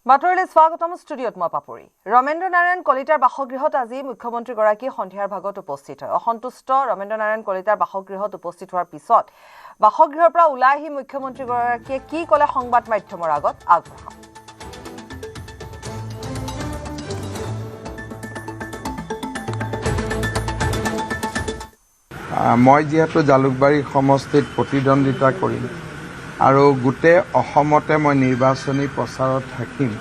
বাতৰিলৈ স্বাগতম ষ্টুডিঅ'ত মই পাপৰি ৰমেন্দ্ৰ নাৰায়ণ কলিতাৰ বাসগৃহত আজি মুখ্যমন্ত্ৰীগৰাকী সন্ধিয়াৰ ভাগত উপস্থিত হয় অসন্তুষ্ট ৰমেন্দ্ৰ নাৰায়ণ কলিতাৰ বাসগৃহত উপস্থিত হোৱাৰ পিছত বাসগৃহৰ পৰা ওলাই আহি মুখ্যমন্ত্ৰীগৰাকীয়ে কি ক'লে সংবাদ মাধ্যমৰ আগত আগবঢ়াম মই যেহেতু জালুকবাৰী সমষ্টিত প্ৰতিদ্বন্দ্বিতা কৰিম আৰু গোটেই অসমতে মই নিৰ্বাচনী প্ৰচাৰত থাকিম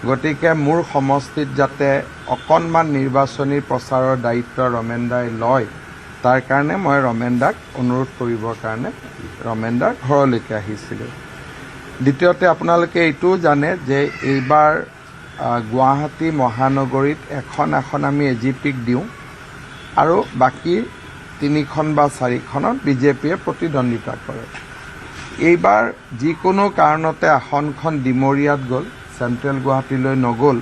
গতিকে মোৰ সমষ্টিত যাতে অকণমান নিৰ্বাচনী প্ৰচাৰৰ দায়িত্ব ৰমেন্দ্ৰই লয় তাৰ কাৰণে মই ৰমেন্দ্ৰক অনুৰোধ কৰিবৰ কাৰণে ৰমেন্দ্ৰৰ ঘৰলৈকে আহিছিলোঁ দ্বিতীয়তে আপোনালোকে এইটোও জানে যে এইবাৰ গুৱাহাটী মহানগৰীত এখন আমি এজিপিক দিওঁ আৰু বাকী 3খন বা 4খনত বিজেপিয়ে প্ৰতিদ্বন্দ্বিতা কৰে এইবাৰ যিকোনো কাৰণতে আসনখন ডিমৰিয়াত গ'ল চেণ্ট্ৰেল গুৱাহাটীলৈ নগ'ল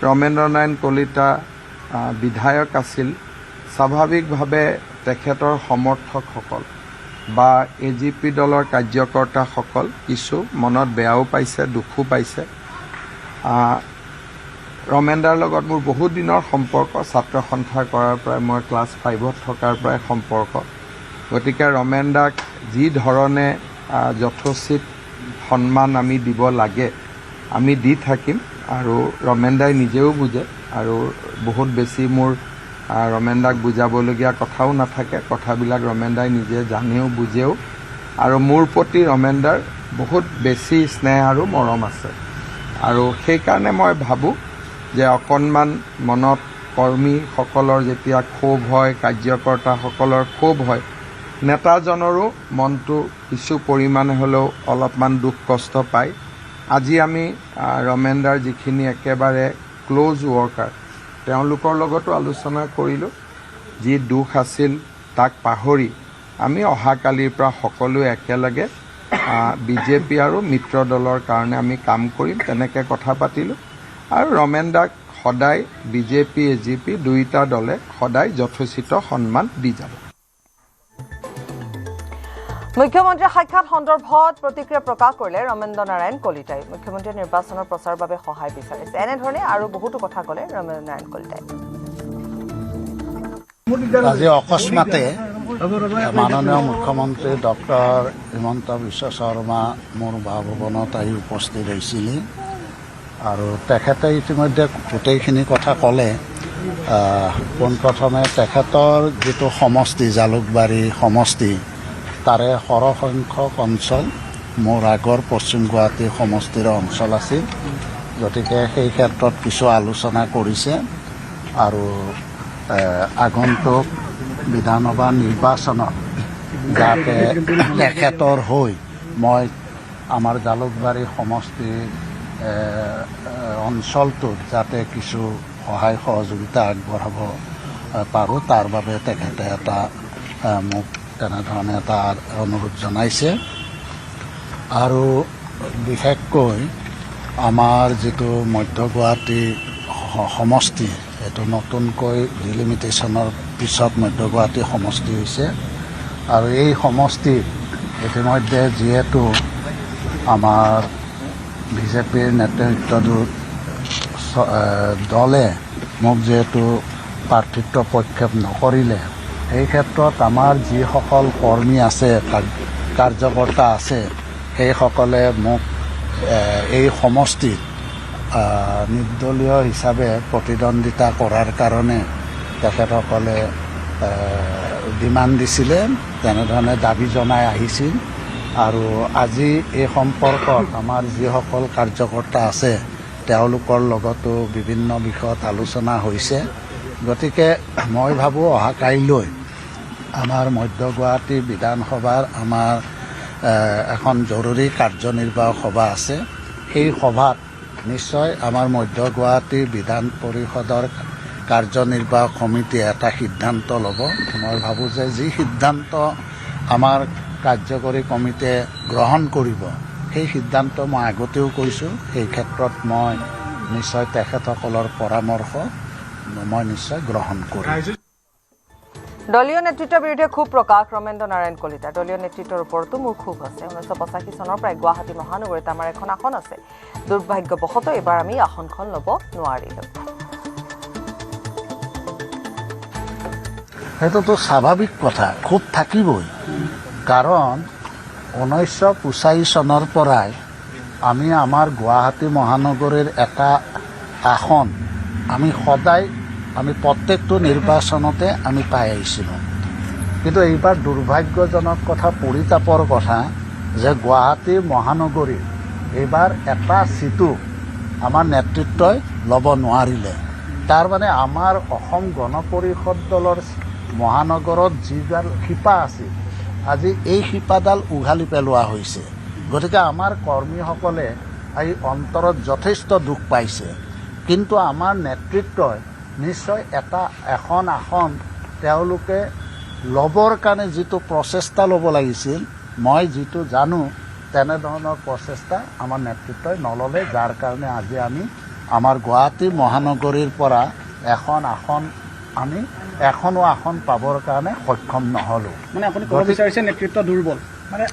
ৰমেন্দ্ৰ নাৰায়ণ কলিতা বিধায়ক আছিল স্বাভাৱিকভাৱে তেখেতৰ সমৰ্থকসকল বা এজিপি দলৰ কাৰ্যকৰ্তাসকল কিছু মনত বেয়াও পাইছে দুখো পাইছে ৰমেন্দ্ৰৰ লগত মোৰ বহুত দিনৰ সম্পৰ্ক ছাত্ৰ সন্থা কৰাৰ পৰাই মই ক্লাছ 5ত থকাৰ পৰাই সম্পৰ্ক গতিকে ৰমেন্দ্ৰক যি ধৰণে যথোচিত সন্মান আমি দিব লাগে আমি দি থাকিম আৰু ৰমেন্দ্ৰই নিজেও বুজে আৰু বহুত বেছি মোৰ ৰমেন্দ্ৰক বুজাবলগীয়া কথাও নাথাকে কথাবিলাক ৰমেন্দ্ৰই নিজে জানেও বুজেও আৰু মোৰ প্ৰতি ৰমেন্দ্ৰৰ বহুত বেছি স্নেহ আৰু মৰম আছে আৰু সেইকাৰণে মই ভাবোঁ যে অকণমান মনত কৰ্মীসকলৰ যেতিয়া ক্ষোভ হয় কাৰ্যকৰ্তাসকলৰ ক্ষোভ হয় নেতাজনৰো মনটো কিছু পৰিমাণে হ'লেও অলপমান দুখ কষ্ট পায় আজি আমি ৰমেন্দ্ৰৰ যিখিনি একেবাৰে ক্ল'জ ৱৰ্কাৰ তেওঁলোকৰ লগতো আলোচনা কৰিলোঁ যি দুখ আছিল তাক পাহৰি আমি অহাকালিৰ পৰা সকলোৱে একেলগে বিজেপি আৰু মিত্ৰ দলৰ কাৰণে আমি কাম কৰিম তেনেকৈ কথা পাতিলোঁ আৰু ৰমেন্দ্ৰক সদায় বিজেপি এজিপি দুয়োটা দলে সদায় যথোচিত সন্মান দি যাব মুখ্যমন্ত্ৰীৰ সাক্ষাৎ সন্দৰ্ভত প্ৰতিক্ৰিয়া প্ৰকাশ কৰিলে ৰমেন্দ্ৰ নাৰায়ণ কলিতাই মুখ্যমন্ত্ৰীয়ে নিৰ্বাচনৰ প্ৰচাৰৰ বাবে সহায় বিচাৰিছে এনেধৰণে আৰু বহুতো কথা ক'লে ৰমেন্দ্ৰ নাৰায়ণ কলিতাই আজি অকস্মাতে মাননীয় মুখ্যমন্ত্ৰী ডক্টৰ হিমন্ত বিশ্ব শৰ্মা মোৰ বাসভৱনত আহি উপস্থিত হৈছিল আৰু তেখেতে ইতিমধ্যে গোটেইখিনি কথা ক'লে পোনপ্ৰথমে তেখেতৰ যিটো সমষ্টি জালুকবাৰী সমষ্টি তাৰে সৰহসংখ্যক অঞ্চল মোৰ আগৰ পশ্চিম গুৱাহাটী সমষ্টিৰ অঞ্চল আছিল গতিকে সেই ক্ষেত্ৰত কিছু আলোচনা কৰিছে আৰু আগন্তুক বিধানসভা নিৰ্বাচনত যাতে তেখেতৰ হৈ মই আমাৰ জালুকবাৰী সমষ্টিৰ অঞ্চলটোত যাতে কিছু সহায় সহযোগিতা আগবঢ়াব পাৰোঁ তাৰ বাবে তেখেতে এটা মোক তেনেধৰণে এটা অনুৰোধ জনাইছে আৰু বিশেষকৈ আমাৰ যিটো মধ্য গুৱাহাটী সমষ্টি এইটো নতুনকৈ ডিলিমিটেশ্যনৰ পিছত মধ্য গুৱাহাটী সমষ্টি হৈছে আৰু এই সমষ্টিত ইতিমধ্যে যিহেতু আমাৰ বিজেপিৰ নেতৃত্বত দলে মোক যিহেতু প্ৰাৰ্থিত্ব প্ৰক্ষেপ নকৰিলে এই ক্ষেত্ৰত আমাৰ যিসকল কৰ্মী আছে কাৰ্যকৰ্তা আছে সেইসকলে মোক এই সমষ্টিত নিৰ্দলীয় হিচাপে প্ৰতিদ্বন্দ্বিতা কৰাৰ কাৰণে তেখেতসকলে ডিমাণ্ড দিছিলে তেনেধৰণে দাবী জনাই আহিছিল আৰু আজি এই সম্পৰ্কত আমাৰ যিসকল কাৰ্যকৰ্তা আছে তেওঁলোকৰ লগতো বিভিন্ন বিষয়ত আলোচনা হৈছে গতিকে মই ভাবোঁ অহা কাইলৈ আমাৰ মধ্য গুৱাহাটী বিধানসভাৰ আমাৰ এখন জৰুৰী কাৰ্যনিৰ্বাহক সভা আছে সেই সভাত নিশ্চয় আমাৰ মধ্য গুৱাহাটী বিধান পৰিষদৰ কাৰ্যনিৰ্বাহক সমিতিয়ে এটা সিদ্ধান্ত ল'ব মই ভাবোঁ যে যি সিদ্ধান্ত আমাৰ কাৰ্যকৰী কমিটিয়ে গ্ৰহণ কৰিব সেই সিদ্ধান্ত মই আগতেও কৈছোঁ সেই ক্ষেত্ৰত মই নিশ্চয় তেখেতসকলৰ পৰামৰ্শ মই নিশ্চয় গ্ৰহণ কৰিম দলীয় নেতৃত্বৰ বিৰুদ্ধে ক্ষোভ প্ৰকাশ ৰমেন্দ্ৰ নাৰায়ণ কলিতা দলীয় নেতৃত্বৰ ওপৰতো মোৰ ক্ষোভ আছে 1985 চনৰ পৰাই গুৱাহাটী মহানগৰীত আমাৰ এখন আসন আছে দুৰ্ভাগ্যবশতঃ এবাৰ আমি আসনখন ল'ব নোৱাৰিলোঁ সেইটোতো স্বাভাৱিক কথা ক্ষোভ থাকিবই কাৰণ 1985 চনৰ পৰাই আমি আমাৰ গুৱাহাটী মহানগৰীৰ এটা আসন আমি সদায় আমি প্ৰত্যেকটো নিৰ্বাচনতে আমি পাই আহিছিলোঁ কিন্তু এইবাৰ দুৰ্ভাগ্যজনক কথা পৰিতাপৰ কথা যে গুৱাহাটী মহানগৰীৰ এইবাৰ এটা সিটো আমাৰ নেতৃত্বই ল'ব নোৱাৰিলে তাৰ মানে আমাৰ অসম গণ পৰিষদ দলৰ মহানগৰত যিডাল শিপা আছিল আজি এই শিপাডাল উঘালি পেলোৱা হৈছে গতিকে আমাৰ কৰ্মীসকলে এই অন্তৰত যথেষ্ট দুখ পাইছে কিন্তু আমাৰ নেতৃত্বই নিশ্চয় এখন আসন তেওঁলোকে ল'বৰ কাৰণে যিটো প্ৰচেষ্টা ল'ব লাগিছিল মই যিটো জানো তেনেধৰণৰ প্ৰচেষ্টা আমাৰ নেতৃত্বই নল'লে যাৰ কাৰণে আজি আমি আমাৰ গুৱাহাটী মহানগৰীৰ পৰা এখনো আসন পাবৰ কাৰণে সক্ষম নহ'লোঁ মানে আপুনি ক'ব বিচাৰিছে নেতৃত্ব দুৰ্বল মানে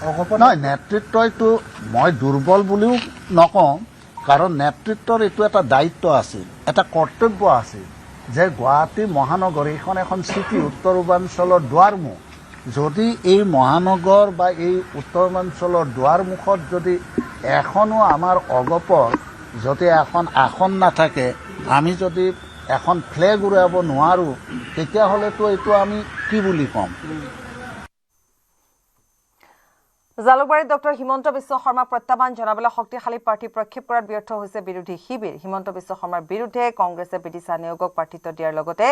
নহয় নেতৃত্বইতো মই দুৰ্বল বুলিও নকওঁ কাৰণ নেতৃত্বৰ এইটো এটা দায়িত্ব আছিল এটা কৰ্তব্য আছিল যে গুৱাহাটী মহানগৰীখন এখন চিটি উত্তৰ পূৰ্বাঞ্চলৰ দুৱাৰমুখ যদি এই মহানগৰ বা এই উত্তৰ পূৰ্বাঞ্চলৰ দুৱাৰমুখত যদি এখনো আমাৰ অগপৰ যদি এখন আসন নাথাকে আমি যদি এখন ফ্লেগ উৰাব নোৱাৰোঁ তেতিয়াহ'লেতো এইটো আমি কি বুলি ক'ম জালুকবাৰীত ডক্টৰ হিমন্ত বিশ্ব শৰ্মাক প্ৰত্যাহ্বান জনাবলৈ শক্তিশালী প্ৰাৰ্থী প্ৰক্ষেপ কৰাত ব্যৰ্থ হৈছে বিৰোধী শিবিৰ হিমন্ত বিশ্ব শৰ্মাৰ বিৰুদ্ধে কংগ্ৰেছে বিদিশা নেওগক প্ৰাৰ্থিত্ব দিয়াৰ লগতে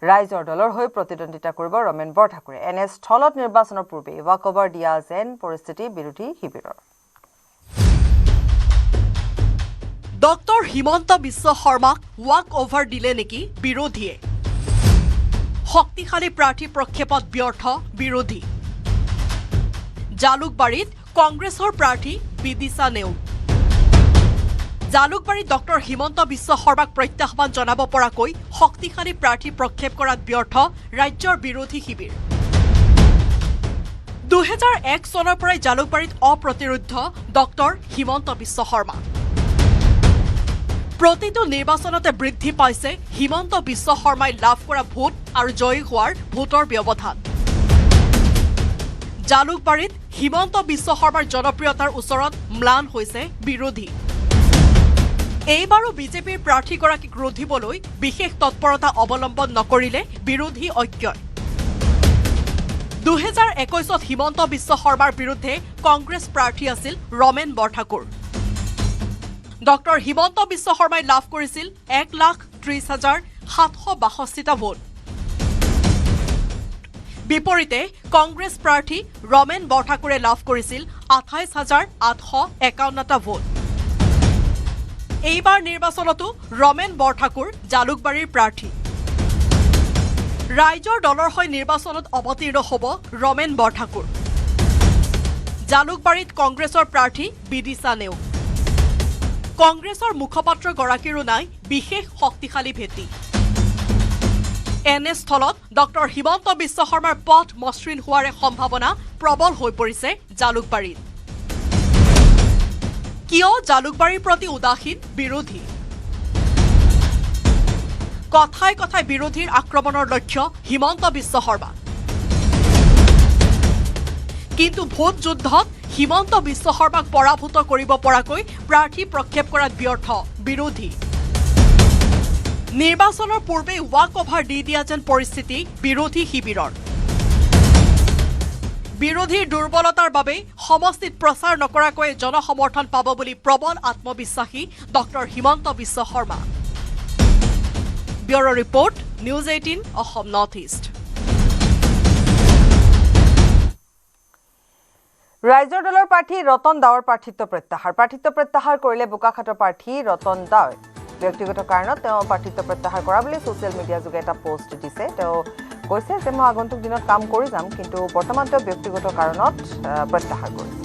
ৰাইজৰ দলৰ হৈ প্ৰতিদ্বন্দ্বিতা কৰিব ৰমেন বৰঠাকুৰে এনে স্থলত নিৰ্বাচনৰ পূৰ্বে ৱাকঅভাৰ দিয়া যেন পৰিস্থিতি বিৰোধী শিবিৰৰ ডক্টৰ হিমন্ত বিশ্ব শৰ্মাক ৱাক অভাৰ দিলে নেকি বিৰোধীয়ে শক্তিশালী প্ৰাৰ্থী প্ৰক্ষেপত ব্যৰ্থ বিৰোধী জালুকবাৰীত কংগ্ৰেছৰ প্ৰাৰ্থী বিদিশা নেওগ জালুকবাৰীত ডক্টৰ হিমন্ত বিশ্ব শৰ্মাক প্ৰত্যাহ্বান জনাব পৰাকৈ শক্তিশালী প্ৰাৰ্থী প্ৰক্ষেপ কৰাত ব্যৰ্থ ৰাজ্যৰ বিৰোধী শিবিৰ 2001 চনৰ পৰাই জালুকবাৰীত অপ্ৰতিৰোধ ডক্টৰ হিমন্ত বিশ্ব শৰ্মা প্ৰতিটো নিৰ্বাচনতে বৃদ্ধি পাইছে হিমন্ত বিশ্ব শৰ্মাই লাভ কৰা ভোট আৰু জয়ী হোৱাৰ ভোটৰ ব্যৱধান জালুকবাৰীত হিমন্ত বিশ্ব শৰ্মাৰ জনপ্ৰিয়তাৰ ওচৰত ম্লান হৈছে বিৰোধী এইবাৰো বিজেপিৰ প্ৰাৰ্থীগৰাকীক ৰোধিবলৈ বিশেষ তৎপৰতা অৱলম্বন নকৰিলে বিৰোধী ঐক্যই 2021ত হিমন্ত বিশ্ব শৰ্মাৰ বিৰুদ্ধে কংগ্ৰেছ প্ৰাৰ্থী আছিল ৰমেন বৰঠাকুৰ ডক্টৰ হিমন্ত বিশ্ব শৰ্মাই লাভ কৰিছিল 1,30,762টা ভোট বিপৰীতে কংগ্ৰেছ প্ৰাৰ্থী ৰমেন বৰঠাকুৰে লাভ কৰিছিল 28,851টা ভোট এইবাৰ নিৰ্বাচনতো ৰমেন বৰঠাকুৰ জালুকবাৰীৰ প্ৰাৰ্থী ৰাইজৰ দলৰ হৈ নিৰ্বাচনত অৱতীৰ্ণ হ'ব ৰমেন বৰঠাকুৰ জালুকবাৰীত কংগ্ৰেছৰ প্ৰাৰ্থী বিদিশা নেওগ কংগ্ৰেছৰ মুখপাত্ৰগৰাকীৰো নাই বিশেষ শক্তিশালী ভেটি এনে স্থলত ডক্টৰ হিমন্ত বিশ্ব শৰ্মাৰ পথ মসৃণ হোৱাৰে সম্ভাৱনা প্ৰবল হৈ পৰিছে জালুকবাৰীত কিয় জালুকবাৰীৰ প্ৰতি উদাসীন বিৰোধী কথাই কথাই বিৰোধীৰ আক্ৰমণৰ লক্ষ্য হিমন্ত বিশ্ব শৰ্মা কিন্তু ভোট যুদ্ধত হিমন্ত বিশ্ব শৰ্মাক পৰাভূত কৰিব পৰাকৈ প্ৰাৰ্থী প্ৰক্ষেপ কৰাত ব্যৰ্থ বিৰোধী নিৰ্বাচনৰ পূৰ্বে ৱাক অভাৰ দি দিয়া যেন পৰিস্থিতি বিৰোধী শিবিৰৰ বিৰোধীৰ দুৰ্বলতাৰ বাবে সমষ্টিত প্ৰচাৰ নকৰাকৈ জনসমৰ্থন পাব বুলি প্ৰবল আত্মবিশ্বাসী doctor Himanta Biswa Sarma bureau' report news 18 Assam north east ৰাইজৰ দলৰ প্ৰাৰ্থী ৰতন দাৱৰ প্ৰাৰ্থিত্ব প্ৰত্যাহাৰ কৰিলে বোকাখাটৰ প্ৰাৰ্থী ৰতন দাৱে ব্যক্তিগত কাৰণত তেওঁ প্ৰাৰ্থিত্ব প্ৰত্যাহাৰ কৰা বুলি ছ'চিয়েল মিডিয়া যোগে এটা পোষ্ট দিছে তেওঁ কৈছে যে মই আগন্তুক দিনত কাম কৰি যাম কিন্তু বৰ্তমান তেওঁ ব্যক্তিগত কাৰণত প্ৰত্যাহাৰ কৰিছে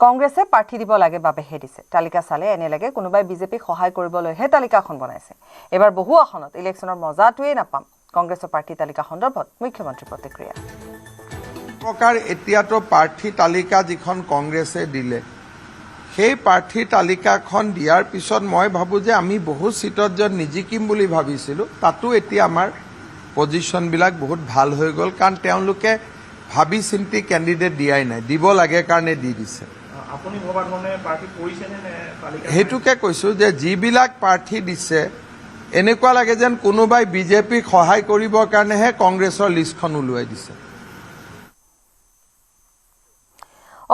কংগ্ৰেছে প্ৰাৰ্থী দিব লাগে বাবেহে দিছে তালিকা চালে এনে লাগে কোনোবাই বিজেপিক সহায় কৰিবলৈহে তালিকাখন বনাইছে এবাৰ বহু আসনত ইলেকশ্যনৰ মজাটোৱে নাপাম কংগ্ৰেছৰ প্ৰাৰ্থী তালিকা সন্দৰ্ভত মুখ্যমন্ত্ৰীৰ প্ৰতিক্ৰিয়া প্ৰকাৰ এতিয়াতো প্ৰাৰ্থী তালিকা যিখন কংগ্ৰেছে দিলে সেই প্ৰাৰ্থী তালিকাখন দিয়াৰ পিছত মই ভাবোঁ যে আমি বহু চিটত য'ত নিজিকিম বুলি ভাবিছিলোঁ তাতো এতিয়া আমাৰ পজিশ্যনবিলাক বহুত ভাল হৈ গ'ল কাৰণ তেওঁলোকে ভাবি চিন্তি কেণ্ডিডেট দিয়াই নাই দিব লাগে কাৰণে দি দিছে আপুনি ভবা ধৰণে প্ৰাৰ্থী কৰিছেনে নে তালিকা সেইটোকে কৈছোঁ যে যিবিলাক প্ৰাৰ্থী দিছে এনেকুৱা লাগে যেন কোনোবাই বিজেপিক সহায় কৰিবৰ কাৰণেহে কংগ্ৰেছৰ লিষ্টখন উলিয়াই দিছে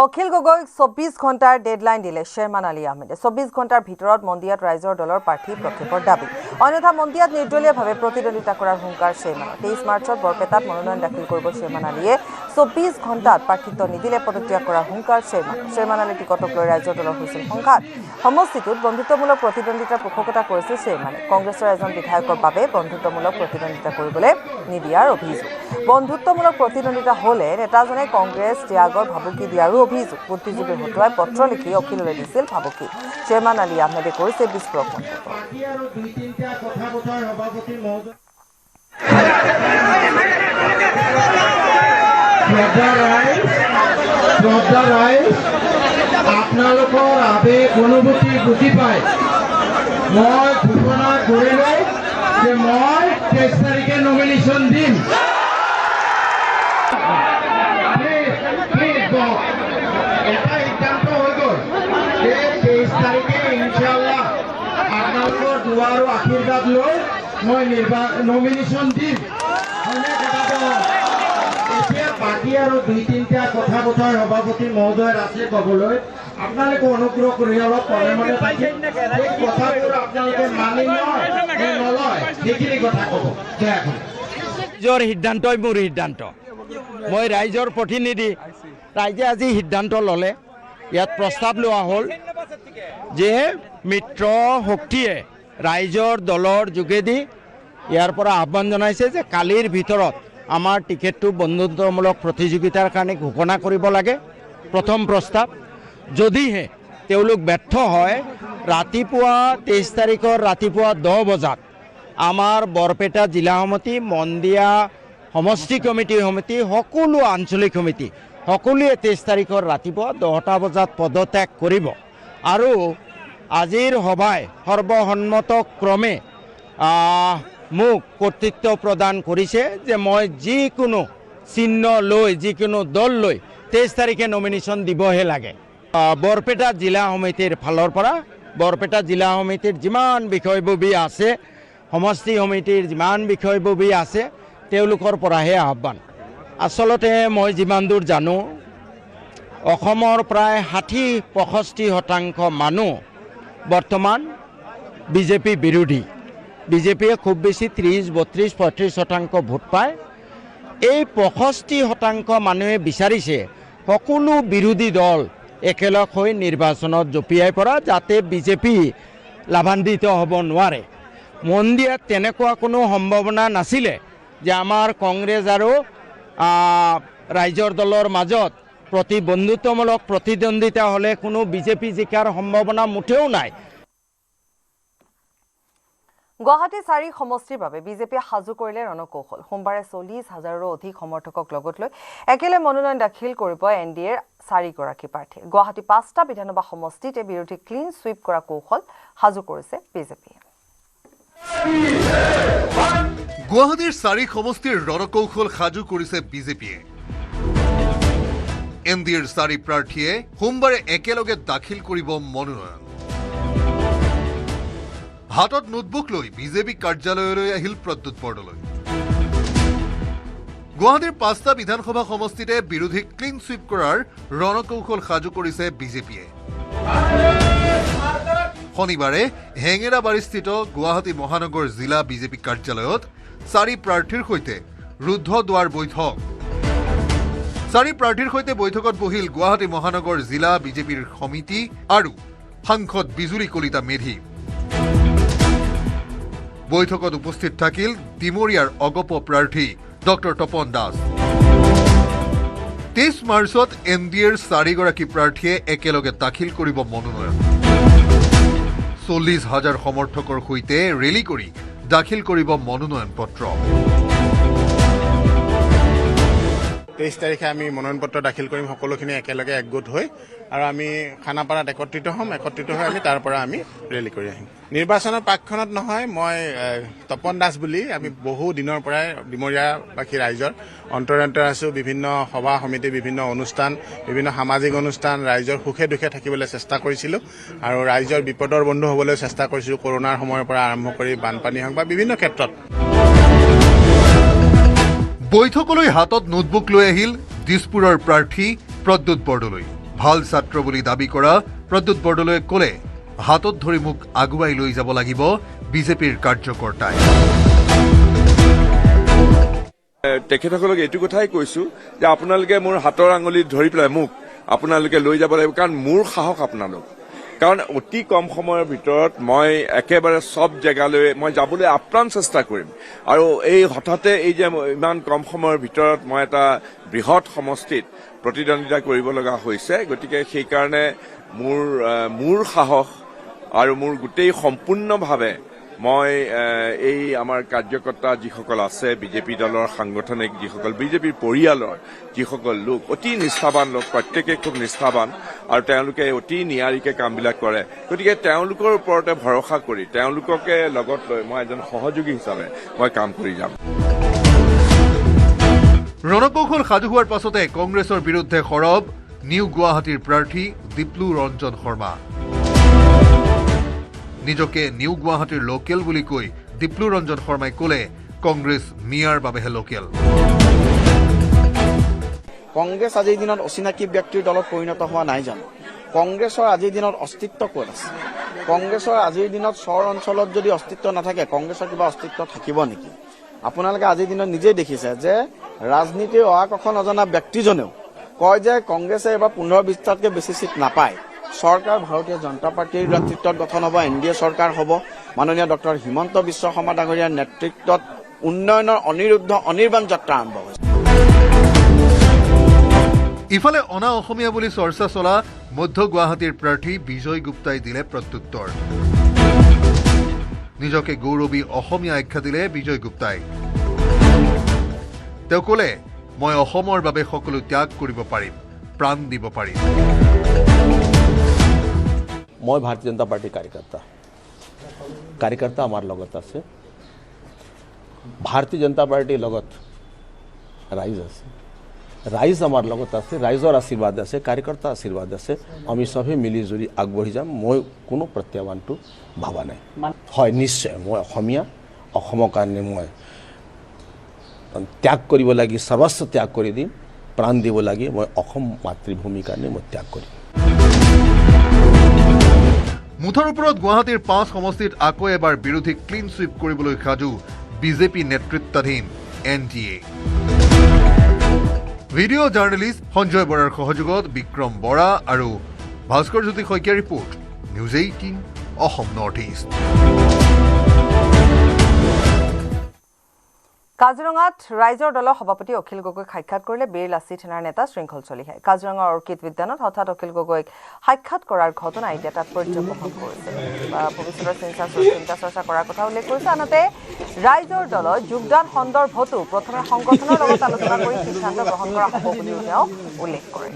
অখিল গগৈক 24 ঘণ্টাৰ ডেডলাইন দিলে শ্বেৰমান আলী আহমেদে 24 ঘণ্টাৰ ভিতৰত মন্দিয়াত ৰাইজৰ দলৰ প্ৰাৰ্থী প্ৰক্ষেপৰ দাবী অন্যথা মন্দিয়াত নিৰ্দলীয়ভাৱে প্ৰতিদ্বন্দ্বিতা কৰাৰ হুংকাৰ শ্বেৰমানৰ 23 মাৰ্চত বৰপেটাত মনোনয়ন দাখিল কৰিব শ্বেৰমান আলীয়ে 24 ঘণ্টাত প্ৰাৰ্থিত্ব নিদিলে পদত্যাগ কৰাৰ হুংকাৰ শ্বেৰমান আলী টিকটক লৈ ৰাইজৰ দলৰ হৈছিল সংঘাত সমষ্টিটোত বন্ধুত্বমূলক প্ৰতিদ্বন্দ্বিতাৰ পোষকতা কৰিছিল শ্বেৰমানে কংগ্ৰেছৰ এজন বিধায়কৰ বাবে বন্ধুত্বমূলক প্ৰতিদ্বন্দ্বিতা কৰিবলৈ নিদিয়াৰ অভিযোগ বন্ধুত্বমূলক প্ৰতিদ্বন্দ্বিতা হ'লে নেতাজনে কংগ্ৰেছ ত্যাগৰ ভাবুকি দিয়াৰো অভিযোগ বুদ্ধিজীৱী হতুৱাই পত্ৰ লিখি অখিললৈ দিছিল ভাবুকি শ্বেৰমান আলী আহমেদে কৰিছে বিস্ফোৰক মন্তব্য আপোনালোকৰ আবেগ অনুভূতি বুজি পায় মই ঘোষণা কৰিলোঁ যে মই 23 তাৰিখে নমিনেশ্যন দিম এটা সিদ্ধান্ত হৈ গ'ল যে 23 তাৰিখে ইনশাআল্লাহ আপোনালোকৰ দোৱা আৰু আশীৰ্বাদ লৈ মই নমিনেশ্যন দিম এতিয়া বাকী আৰু 2-3টা কথা বতৰা সভাপতি মহোদয়ৰ আছে ক'বলৈ আপোনালোকে অনুগ্ৰহ কৰি অলপ মনে থাকি এই কথাবোৰ আপোনালোকে মানি নলয় সেইখিনি কথা ক'ব দয়া কৰি ৰাইজৰ সিদ্ধান্তই মোৰ সিদ্ধান্ত মই ৰাইজৰ প্ৰতিনিধি ৰাইজে আজি সিদ্ধান্ত ল'লে ইয়াত প্ৰস্তাৱ লোৱা হ'ল যে মিত্ৰ শক্তিয়ে ৰাইজৰ দলৰ যোগেদি ইয়াৰ পৰা আহ্বান জনাইছে যে কালিৰ ভিতৰত আমাৰ টিকেটটো বন্ধুত্বমূলক প্ৰতিযোগিতাৰ কাৰণে ঘোষণা কৰিব লাগে প্ৰথম প্ৰস্তাৱ যদিহে তেওঁলোক ব্যৰ্থ হয় ৰাতিপুৱা 23 তাৰিখৰ ৰাতিপুৱা 10 বজাত আমাৰ বৰপেটা জিলা সমিতি মন্দিয়া সমষ্টি কমিটি সকলো আঞ্চলিক সমিতি সকলোৱে 23 তাৰিখৰ ৰাতিপুৱা 10টা বজাত পদত্যাগ কৰিব আৰু আজিৰ সভাই সৰ্বসন্মত ক্ৰমে মোক কৰ্তৃত্ব প্ৰদান কৰিছে যে মই যিকোনো চিহ্ন লৈ যিকোনো দল লৈ 23 তাৰিখে নমিনেশ্যন দিবহে লাগে বৰপেটা জিলা সমিতিৰ ফালৰ পৰা বৰপেটা জিলা সমিতিৰ যিমান বিষয়ববী আছে সমষ্টি সমিতিৰ যিমান বিষয়ববী আছে তেওঁলোকৰ পৰাহে আহ্বান আচলতে মই যিমান দূৰ জানো অসমৰ প্ৰায় 60-65% মানুহ বৰ্তমান বিজেপি বিৰোধী বিজেপিয়ে খুব বেছি 30-32-35% ভোট পায় এই 65% মানুহে বিচাৰিছে সকলো বিৰোধী দল একেলগ হৈ নিৰ্বাচনত জঁপিয়াই পৰা যাতে বিজেপি লাভান্বিত হ'ব নোৱাৰে মন্দিয়াত তেনেকুৱা কোনো সম্ভাৱনা নাছিলে যে আমাৰ কংগ্ৰেছ আৰু ৰাইজৰ দলৰ মাজত বন্ধুত্বমূলক প্ৰতিদ্বন্দ্বিতা হ'লে কোনো বিজেপি জিকাৰ সম্ভাৱনা মুঠেও নাই গুৱাহাটী 4 সমষ্টিৰ বাবে বিজেপিয়ে সাজু কৰিলে ৰণকৌশল সোমবাৰে 40,000ৰো অধিক সমৰ্থকক লগত লৈ একেলে মনোনয়ন দাখিল কৰিব এনডিএৰ 4গৰাকী প্ৰাৰ্থী গুৱাহাটী 5টা বিধানসভা সমষ্টিতে বিৰোধী ক্লিন সুইপ কৰা কৌশল সাজু কৰিছে বিজেপিয়ে গুৱাহাটীৰ 4 সমষ্টিৰ ৰণকৌশল সাজু কৰিছে বিজেপিয়ে এনডিএৰ 4 প্ৰাৰ্থীয়ে সোমবাৰে একেলগে দাখিল কৰিব মনোনয়ন হাতত নোটবুক লৈ বিজেপি কাৰ্যালয়লৈ আহিল প্ৰদ্যুৎ বৰদলৈ গুৱাহাটীৰ 5টা বিধানসভা সমষ্টিতে বিৰোধী ক্লিন সুইপ কৰাৰ ৰণকৌশল সাজু কৰিছে বিজেপিয়ে শনিবাৰে হেঙেৰাবাৰীস্থিত গুৱাহাটী মহানগৰ জিলা বিজেপি কাৰ্যালয়ত 4 প্ৰাৰ্থীৰ সৈতে ৰুদ্ধ দুৱাৰ বৈঠক 4 প্ৰাৰ্থীৰ সৈতে বৈঠকত বহিল গুৱাহাটী মহানগৰ জিলা বিজেপিৰ সমিতি আৰু সাংসদ বিজুলী কলিতা মেধি বৈঠকত উপস্থিত থাকিল ডিমৰিয়াৰ অগপ প্ৰাৰ্থী ডক্টৰ তপন দাস 23 মাৰ্চত NDAৰ 4গৰাকী প্ৰাৰ্থীয়ে একেলগে দাখিল কৰিব মনোনয়ন 40,000 সমৰ্থকৰ সৈতে ৰেলী কৰি দাখিল কৰিব মনোনয়ন পত্ৰ 23 তাৰিখে আমি মনোনয়ন পত্ৰ দাখিল কৰিম সকলোখিনি একেলগে একগোট হৈ আৰু আমি খানাপাৰাত একত্ৰিত হ'ম একত্ৰিত হৈ আমি তাৰ পৰা আমি ৰেলী কৰি আহিম নিৰ্বাচনৰ পাকখনত নহয় মই তপন দাস বুলি আমি বহু দিনৰ পৰাই ডিমৰীয়াবাসী ৰাইজৰ অন্তৰান্ত আছোঁ বিভিন্ন সভা সমিতি বিভিন্ন অনুষ্ঠান বিভিন্ন সামাজিক অনুষ্ঠান ৰাইজৰ সুখে দুখে থাকিবলৈ চেষ্টা কৰিছিলোঁ আৰু ৰাইজৰ বিপদৰ বন্ধু হ'বলৈ চেষ্টা কৰিছিলোঁ কৰোনাৰ সময়ৰ পৰা আৰম্ভ কৰি বানপানী হওক বা বিভিন্ন ক্ষেত্ৰত বৈঠকলৈ হাতত নোটবুক লৈ আহিল দিছপুৰৰ প্ৰাৰ্থী প্ৰদ্যুৎ বৰদলৈ ভাল ছাত্ৰ বুলি দাবী কৰা প্ৰদ্যুৎ বৰদলৈয়ে ক'লে হাতত ধৰি মোক আগুৱাই লৈ যাব লাগিব বিজেপিৰ কাৰ্যকৰ্তাই তেখেতসকলক এইটো কথাই কৈছোঁ যে আপোনালোকে মোৰ হাতৰ আঙুলিত ধৰি পেলাই মোক আপোনালোকে লৈ যাব লাগিব কাৰণ মোৰ সাহস আপোনালোক কাৰণ অতি কম সময়ৰ ভিতৰত মই একেবাৰে সব জেগালৈ মই যাবলৈ আপ্ৰাণ চেষ্টা কৰিম আৰু এই হঠাতে এই যে ইমান কম সময়ৰ ভিতৰত মই এটা বৃহৎ সমষ্টিত প্ৰতিদ্বন্দ্বিতা কৰিব লগা হৈছে গতিকে সেইকাৰণে মোৰ সাহস আৰু মোৰ গোটেই সম্পূৰ্ণভাৱে মই এই আমাৰ কাৰ্যকৰ্তা যিসকল আছে বিজেপি দলৰ সাংগঠনিক যিসকল বিজেপিৰ পৰিয়ালৰ যিসকল লোক অতি নিষ্ঠাবান লোক প্ৰত্যেকে খুব নিষ্ঠাবান আৰু তেওঁলোকে অতি নিয়াৰিকে কামবিলাক কৰে গতিকে তেওঁলোকৰ ওপৰতে ভৰসা কৰি তেওঁলোককে লগত লৈ মই এজন সহযোগী হিচাপে মই কাম কৰি যাম ৰণকৌশল সাজু হোৱাৰ পাছতে কংগ্ৰেছৰ বিৰুদ্ধে সৰব নিউ গুৱাহাটীৰ প্ৰাৰ্থী দীপ্লু ৰঞ্জন শৰ্মা নিজকে নিউ গুৱাহাটীৰ লোকেল বুলি কৈ দীপ্লু ৰঞ্জন শৰ্মাই ক'লে কংগ্ৰেছ মিয়াৰ বাবেহে লোকেল কংগ্ৰেছ আজিৰ দিনত অচিনাকি ব্যক্তিৰ দলত পৰিণত হোৱা নাই জানো কংগ্ৰেছৰ আজিৰ দিনত অস্তিত্ব ক'ত আছে কংগ্ৰেছৰ আজিৰ দিনত চৰ অঞ্চলত যদি অস্তিত্ব নাথাকে কংগ্ৰেছৰ কিবা অস্তিত্ব থাকিব নেকি আপোনালোকে আজিৰ দিনত নিজেই দেখিছে যে ৰাজনীতিৰ অহাকখন নজনা ব্যক্তিজনেও কয় যে কংগ্ৰেছে এবাৰ 15-20টাতকৈ বেছি চিট নাপায় চৰকাৰ ভাৰতীয় জনতা পাৰ্টিৰ নেতৃত্বত গঠন হ'ব NDA চৰকাৰ হ'ব মাননীয় ডক্টৰ হিমন্ত বিশ্ব শৰ্মা ডাঙৰীয়াৰ নেতৃত্বত উন্নয়নৰ অনিৰ্বাণ যাত্ৰা আৰম্ভ হৈছে ইফালে অনা অসমীয়া বুলি চৰ্চা চলা মধ্য গুৱাহাটীৰ প্ৰাৰ্থী বিজয় গুপ্তাই দিলে প্ৰত্যুত্তৰ নিজকে গৌৰৱী অসমীয়া আখ্যা দিলে বিজয় গুপ্তাই তেওঁ ক'লে মই অসমৰ বাবে সকলো ত্যাগ কৰিব পাৰিম প্ৰাণ দিব পাৰিম মই ভাৰতীয় জনতা পাৰ্টিৰ কাৰ্যকৰ্তা আমাৰ লগত আছে ভাৰতীয় জনতা পাৰ্টিৰ লগত ৰাইজ আছে ৰাইজ আমাৰ লগত আছে ৰাইজৰ আশীৰ্বাদ আছে কাৰ্যকৰ্তা আশীৰ্বাদ আছে আমি সবে মিলি জুলি আগবাঢ়ি যাম মই কোনো প্ৰত্যাহ্বানটো ভাবা নাই হয় নিশ্চয় মই অসমীয়া অসমৰ কাৰণে মই ত্যাগ কৰিব লাগি সৰ্বস্ব ত্যাগ কৰি দিম প্ৰাণ দিব লাগি মই অসম মাতৃভূমিৰ কাৰণে মই ত্যাগ কৰিম মুঠৰ ওপৰত গুৱাহাটীৰ 5 সমষ্টিত আকৌ এবাৰ বিৰোধীক ক্লিন ছুইপ কৰিবলৈ সাজু বিজেপি নেতৃত্বাধীন NDA ভিডিঅ' জাৰ্নেলিষ্ট সঞ্জয় বৰাৰ সহযোগত বিক্ৰম বৰা আৰু ভাস্কৰ জ্যোতি শইকীয়াৰ report news 18 Assam north east কাজিৰঙাত ৰাইজৰ দলৰ সভাপতি অখিল গগৈক সাক্ষাৎ কৰিলে বীৰ লাচিত সেনাৰ নেতা শৃংখল চলিহাই কাজিৰঙাৰ অৰ্কিড উদ্যানত হঠাৎ অখিল গগৈক সাক্ষাৎ কৰাৰ ঘটনা এতিয়া তাৎপৰ্য বহন কৰিছে ভৱিষ্যতৰ চিন্তা চৰ্চা কৰাৰ কথা উল্লেখ কৰিছে আনহাতে ৰাইজৰ দলত যোগদান সন্দৰ্ভতো প্ৰথমে সংগঠনৰ লগত আলোচনা কৰি সিদ্ধান্ত গ্ৰহণ কৰা হ'ব বুলিও তেওঁ উল্লেখ কৰে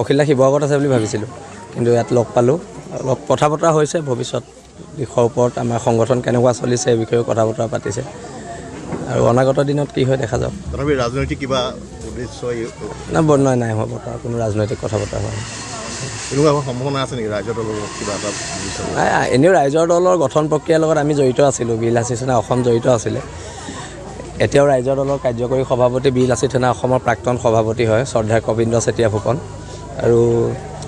অখিল দা শিৱসাগৰত আছে বুলি ভাবিছিলোঁ কিন্তু ইয়াত লগ পালোঁ অলপ কথা বতৰা হৈছে ভৱিষ্যত দিশৰ ওপৰত আমাৰ সংগঠন কেনেকুৱা চলিছে এই বিষয়ে কথা বতৰা পাতিছে আৰু অনাগত দিনত কি হয় দেখা যাওক তথাপি ৰাজনৈতিক কিবা উদ্দেশ্য নাই হোৱা বতৰা কোনো ৰাজনৈতিক কথা বতৰা হোৱা এনেকুৱা সম্ভাৱনা আছে নেকি ৰাইজৰ দলৰ কিবা এটা নাই এনেও ৰাইজৰ দলৰ গঠন প্ৰক্ৰিয়াৰ লগত আমি জড়িত আছিলোঁ বীৰ লাচিত সেনা অসম জড়িত আছিলে এতিয়াও ৰাইজৰ দলৰ কাৰ্যকৰী সভাপতি বীৰ লাচিত সেনা অসমৰ প্ৰাক্তন সভাপতি হয় শ্ৰদ্ধেয় কবীন্দ্ৰ চেতিয়া ফুকন আৰু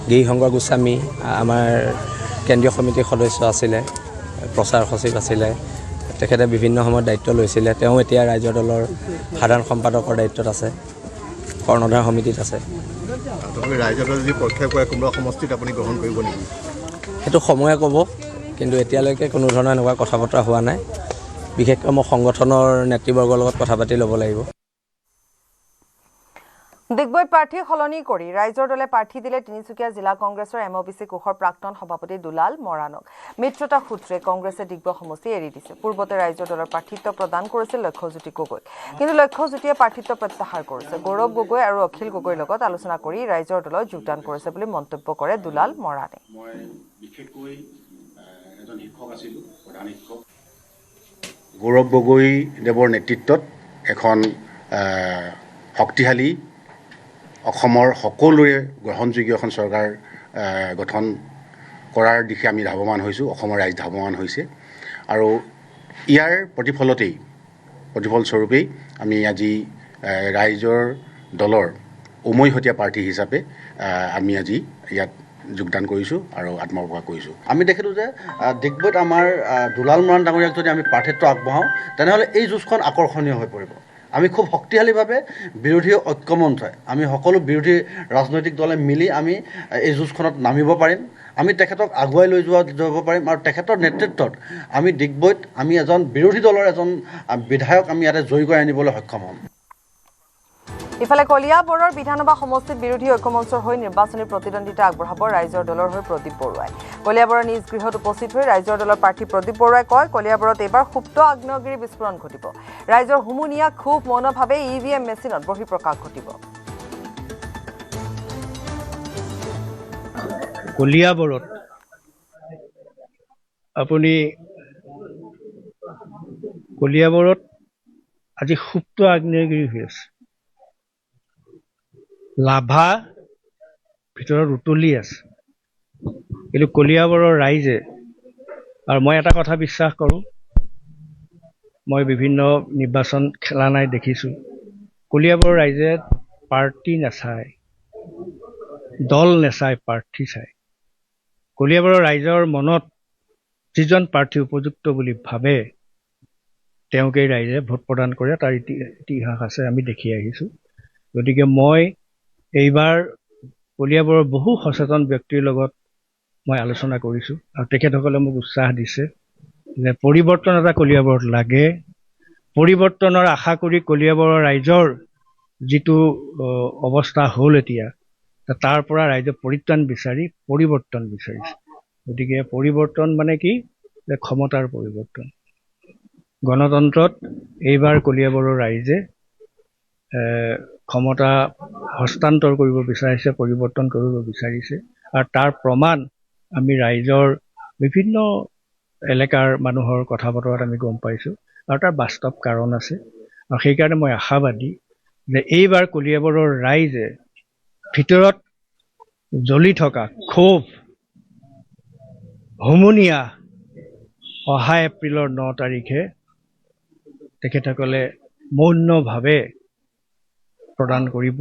গিৰিশংকৰ গোস্বামী আমাৰ কেন্দ্ৰীয় সমিতিৰ সদস্য আছিলে প্ৰচাৰ সচিব আছিলে তেখেতে বিভিন্ন সময়ত দায়িত্ব লৈছিলে তেওঁ এতিয়া ৰাইজৰ দলৰ সাধাৰণ সম্পাদকৰ দায়িত্বত আছে কৰ্ণধাৰ সমিতিত আছে ৰাইজৰ দল যদি প্ৰক্ষেপ কৰে কোনোবা সমষ্টিত আপুনি গ্ৰহণ কৰিব নেকি সেইটো সময়ে ক'ব কিন্তু এতিয়ালৈকে কোনো ধৰণৰ এনেকুৱা কথা বতৰা হোৱা নাই বিশেষকৈ মই সংগঠনৰ নেতৃবৰ্গৰ লগত কথা পাতি ল'ব লাগিব। ডিগবৈত প্ৰাৰ্থী সলনি কৰি ৰাইজৰ দলে প্ৰাৰ্থী দিলে তিনিচুকীয়া জিলা কংগ্ৰেছৰ MOPC কোষৰ প্ৰাক্তন সভাপতি দুলাল মৰাণক। মিত্ৰতা সূত্ৰে কংগ্ৰেছে ডিগবৈ সমষ্টি এৰি দিছে। পূৰ্বতে ৰাইজৰ দলৰ প্ৰাৰ্থিত্ব প্ৰদান কৰিছিল লক্ষ্যজ্যোতি গগৈ, কিন্তু লক্ষ্যজ্যোতিয়ে প্ৰাৰ্থিত্ব প্ৰত্যাহাৰ কৰিছে। গৌৰৱ গগৈ আৰু অখিল গগৈৰ লগত আলোচনা কৰি ৰাইজৰ দলত যোগদান কৰিছে বুলি মন্তব্য কৰে দুলাল মৰাণে। গৌৰৱ গগৈদেৱৰ নেতৃত্বত এখন শক্তিশালী অসমৰ সকলোৰে গ্ৰহণযোগ্য এখন চৰকাৰ গঠন কৰাৰ দিশে আমি ধাৱমান হৈছোঁ, অসমৰ ৰাইজ ধাৱমান হৈছে। আৰু ইয়াৰ প্ৰতিফলস্বৰূপেই আমি আজি ৰাইজৰ দলৰ উমৈহতীয়া প্ৰাৰ্থী হিচাপে আমি আজি ইয়াত যোগদান কৰিছোঁ আৰু আত্মপ্ৰকাশ কৰিছোঁ। আমি দেখিলোঁ যে ডিগবৈত আমাৰ দুলাল মৰাণ ডাঙৰীয়াক যদি আমি প্ৰাৰ্থিত্ব আগবঢ়াওঁ তেনেহ'লে এই যুঁজখন আকৰ্ষণীয় হৈ পৰিব। আমি খুব শক্তিশালীভাৱে বিৰোধী ঐক্যমঞ্চই আমি সকলো বিৰোধী ৰাজনৈতিক দলে মিলি আমি এই যুঁজখনত নামিব পাৰিম। আমি তেখেতক আগুৱাই লৈ যাব পাৰিম আৰু তেখেতৰ নেতৃত্বত আমি ডিগবৈত আমি এজন বিৰোধী দলৰ এজন বিধায়ক আমি ইয়াতে জয়ী কৰি আনিবলৈ সক্ষম হ'ম। ইফালে কলিয়াবৰৰ বিধানসভা সমষ্টিত বিৰোধী ঐক্যমঞ্চৰ হৈ নিৰ্বাচনী প্ৰতিদ্বন্দ্বিতা আগবঢ়াব ৰাইজৰ দলৰ হৈ প্ৰদীপ বৰুৱাই। কলিয়াবৰৰ নিজ গৃহত উপস্থিত হৈ ৰাইজৰ দলৰ প্ৰাৰ্থী প্ৰদীপ বৰুৱাই কয়, কলিয়াবৰত এইবাৰ সুপ্ত আগ্নেয়গিৰি বিস্ফোৰণ ঘটিব। ৰাইজৰ হুমুনিয়া খুব মৌনভাৱে EVM মেচিনত বহিঃপ্ৰকাশ ঘটিব। কলিয়াবৰত আজি সুপ্ত আগ্নেয়গিৰি হৈ আছে। লাভা ভিতৰত উতলি আছে, কিন্তু কলিয়াবৰৰ ৰাইজে, আৰু মই এটা কথা বিশ্বাস কৰোঁ, মই বিভিন্ন নিৰ্বাচন খেলা নাই দেখিছোঁ, কলিয়াবৰৰ ৰাইজে পাৰ্টি নাচায়, দল নাচায়, প্ৰাৰ্থী চায়। কলিয়াবৰৰ ৰাইজৰ মনত যিজন প্ৰাৰ্থী উপযুক্ত বুলি ভাবে তেওঁকেই ৰাইজে ভোট প্ৰদান কৰে, তাৰ ইতিহাস আছে, আমি দেখি আহিছোঁ। গতিকে মই এইবাৰ কলিয়াবৰৰ বহু সচেতন ব্যক্তিৰ লগত মই আলোচনা কৰিছোঁ আৰু তেখেতসকলে মোক উৎসাহ দিছে যে পৰিৱৰ্তন এটা কলিয়াবৰত লাগে। পৰিৱৰ্তনৰ আশা কৰি কলিয়াবৰৰ ৰাইজৰ যিটো অৱস্থা হ'ল এতিয়া, তাৰ পৰা ৰাইজে পৰিত্ৰাণ বিচাৰি পৰিৱৰ্তন বিচাৰিছে। গতিকে পৰিৱৰ্তন মানে কি? যে ক্ষমতাৰ পৰিৱৰ্তন। গণতন্ত্ৰত এইবাৰ কলিয়াবৰৰ ৰাইজে ক্ষমতা হস্তান্তৰ কৰিব বিচাৰিছে, পৰিৱৰ্তন কৰিব বিচাৰিছে, আৰু তাৰ প্ৰমাণ আমি ৰাইজৰ বিভিন্ন এলেকাৰ মানুহৰ কথা বতৰাত আমি গম পাইছোঁ, আৰু তাৰ বাস্তৱ কাৰণ আছে। আৰু সেইকাৰণে মই আশাবাদী যে এইবাৰ কলিয়াবৰৰ ৰাইজে ভিতৰত জ্বলি থকা ক্ষোভ, হুমুনিয়া অহা এপ্ৰিলৰ 9 তাৰিখে তেখেতসকলে মৌনভাৱে প্ৰদান কৰিব,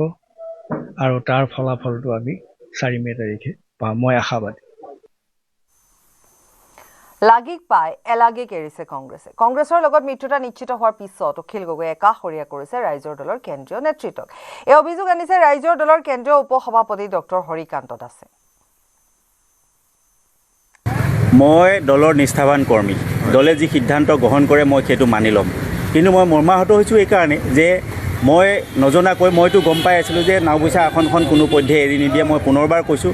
আৰু তাৰ ফলাফলটো আমি 4 মে তাৰিখে পাম, মই আশাবাদী। লাগীক পাই এলাগীক এৰিছে কংগ্ৰেছে। কংগ্ৰেছৰ লগত মিত্ৰতা নিশ্চিত হোৱাৰ পিছত অখিল গগৈয়ে একাষৰীয়া কৰিছে ৰাইজৰ দলৰ কেন্দ্ৰীয় নেতৃত্বক। এই অভিযোগ আনিছে ৰাইজৰ দলৰ কেন্দ্ৰীয় উপসভাপতি ডক্টৰ হৰিকান্ত দাসে। মই দলৰ নিষ্ঠাবান কৰ্মী, দলে যি সিদ্ধান্ত গ্ৰহণ কৰে মই সেইটো মানি ল'ম। কিন্তু মই মৰ্মাহত হৈছোঁ এইকাৰণে যে মই নজনাকৈ, মইতো গম পাই আছিলোঁ যে নাওবৈচা আসনখন কোনো পধ্যে এৰি নিদিয়ে। মই পুনৰবাৰ কৈছোঁ,